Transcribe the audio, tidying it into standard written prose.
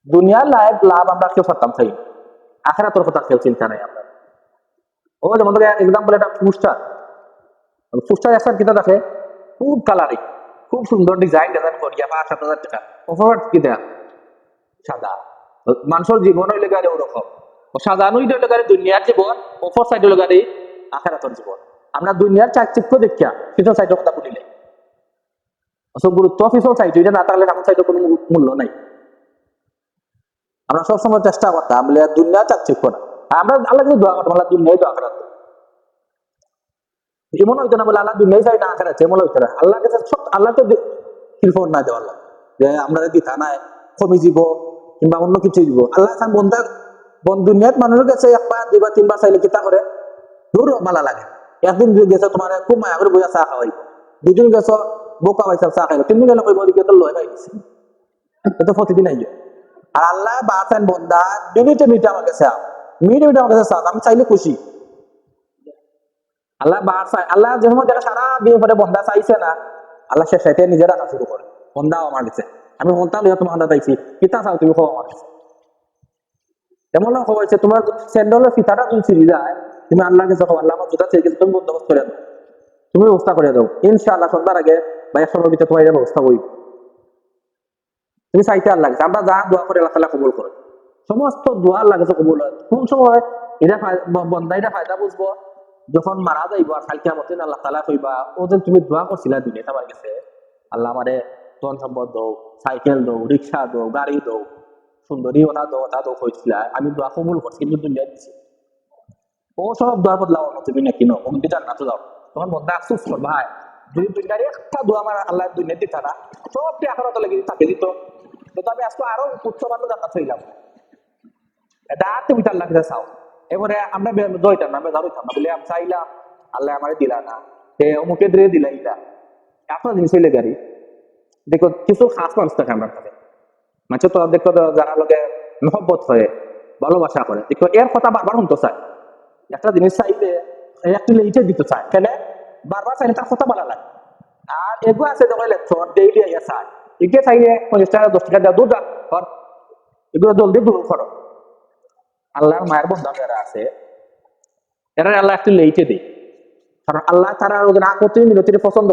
দুনিয়ার life love আমরা কেউ করতাম চাই, আখেরাতের কথা কেউ চিন্তা নাই আমরা। ও যেমন এক্সাম্পল একটা পোস্টার, পোস্টার একটা কিতা দেখে খুব কালারিং, খুব সুন্দর ডিজাইন করিয়া 5-7 হাজার টাকা, অফার কি দেয়া সাদা। মানুষের জীবন হইলে গাড়ি ওরকম, সাজানো হইলে গাড়ি দুনিয়ার জীবন, অফার সাইড হইলে গাড়ি আখেরাতের জীবন। আমরা দুনিয়ার চাকচিক্য দেখিয়া পিছন সাইডের কথা বলিলে অসব গুরুত্ব পিছন সাইড, এটা না থাকলে সামন সাইডের কোনো মূল্য নাই। আমরা সবসময় চেষ্টা করতাম বলে দুনিয়া চাকচিক্য না, আমরা আল্লাহ কিন্তু দোয়া করতাম আল্লাহ দুনিয়ায় দোয়া করাতো, এমন হইতো না বলে আল্লাহ দুনিয়ায় চাই না আখেরাত এমন হইতো না। আল্লাহ কাছে সব আল্লাহ তো কিরফোন না দেওয়া যে আমরা দিতা নাই কমি যাব কিংবা অন্য কিছু দিব। আল্লাহ খান বন্ধার দুনিয়াত মানুষের কাছে 1-2-3 বার চাইলে কিতা করে দূর মালা লাগে। একদিন গেছে তোমার খুব মায়া করে বইয়া চা খাওয়াইব, দুদিন গেছ বোকা পাইছা চা খাইল, 3 দিন গেলে কইব ওদিকে তো লয় পাই গেছি, এটা প্রতিদিন আইয়। আর আল্লাহ বাঁচান বন্ধা মিনিটে মিনিটে আমার কাছে মিনিটে মিনিটে আমার কাছে চাও, আমি চাইলে খুশি। আল্লাহ আল্লাহ যে সময় দেখা সারা দিন পরে বন্ধা চাইছে না, আল্লাহ শেষ সাইতে নিজে রাখা শুরু করে, বন্ধা আমার কাছে আমি বলতাম তোমার বন্ধা চাইছি কিতা চাও তুমি খাও আমার কাছে। এমন হয়েছে তোমার স্যান্ডেলের ফিতাটা তুমি ছিঁড়ি যায়, তুমি আল্লাহকে যখন আল্লাহ আমার জুতা ছিঁড়ে গেছে তুমি বন্দোবস্ত করে দাও, তুমি ব্যবস্থা করে দাও, ইনশাআল্লাহ সন্ধ্যার আগে বা 1 সময়ের ভিতরে তোমার এটা ব্যবস্থা হইব। তুমি চাইতে আল্লাহ কাছে, আমরা যা দোয়া করে আল্লাহ তাআলা কবুল করে, সমস্ত দোয়া আল্লাহ কাছে কবুল হয়। কোন সময় এটা বন্দা এটা ফায়দা বুঝবো যখন মারা যাইব আর কাল কিয়ামত দিন আল্লাহ তাআলা কইবা ও যে তুমি দোয়া করছিলা দুনিয়াতে আমার কাছে, আল্লাহ আমারে ধন সম্পদ দাও, সাইকেল দাও, রিক্সা দাও, গাড়ি দাও, সুন্দরী ওটা দাও ওটা দাও কইছিলা, আমি দোয়া কবুল করছি কিন্তু দুনিয়া দিচ্ছি, ও সব দোয়ার বদলাও তুমি নাকি নো ওমনি জান্নাতে যাও। তখন বন্দা আফসোস কর ভাই যদি দুনিয়ার একটা দোয়া আমার আল্লাহ দুনিয়া দিতা না, সবটি আখেরাতে লেগে থাকে দিত, তো আমি আজকে আরো উচ্চ মানের জান্নাত হইলাম। এটা তুমি তার লাগতে চাও, এবারে আমরা দইতাম না, আমরা দাঁড়াইতাম না বলে আমি চাইলাম আল্লাহ আমারে দিলা না, সে অমুকে দিয়ে দিলা ইলা আপনার জিনিস হইলে গাড়ি। দেখো কিছু খাস মানুষ থাকে আমার কাছে, মানে তোরা দেখো যারা লোকে মহব্বত হয়ে ভালোবাসা করে, দেখো এর কথা বারবার শুনতে চায়, একটা জিনিস চাইলে একটু লেটে দিতে চায়, কেন বারবার চাইলে তার কথা বলা লাগে। আর এগুলো আছে যখন ইলেকট্রন ডেইলি আইয়া চায়, এগুলো চাইলে 50 টাকা 10 টাকা দেওয়া দূর কর, এগুলো জলদি দূর করো। আল্লাহর মায়ের বন্ধা যারা আছে এরা আল্লাহ একটু লেটে দেয়, কারণ আল্লাহ তারা ওদের আকতি মিনতির পছন্দ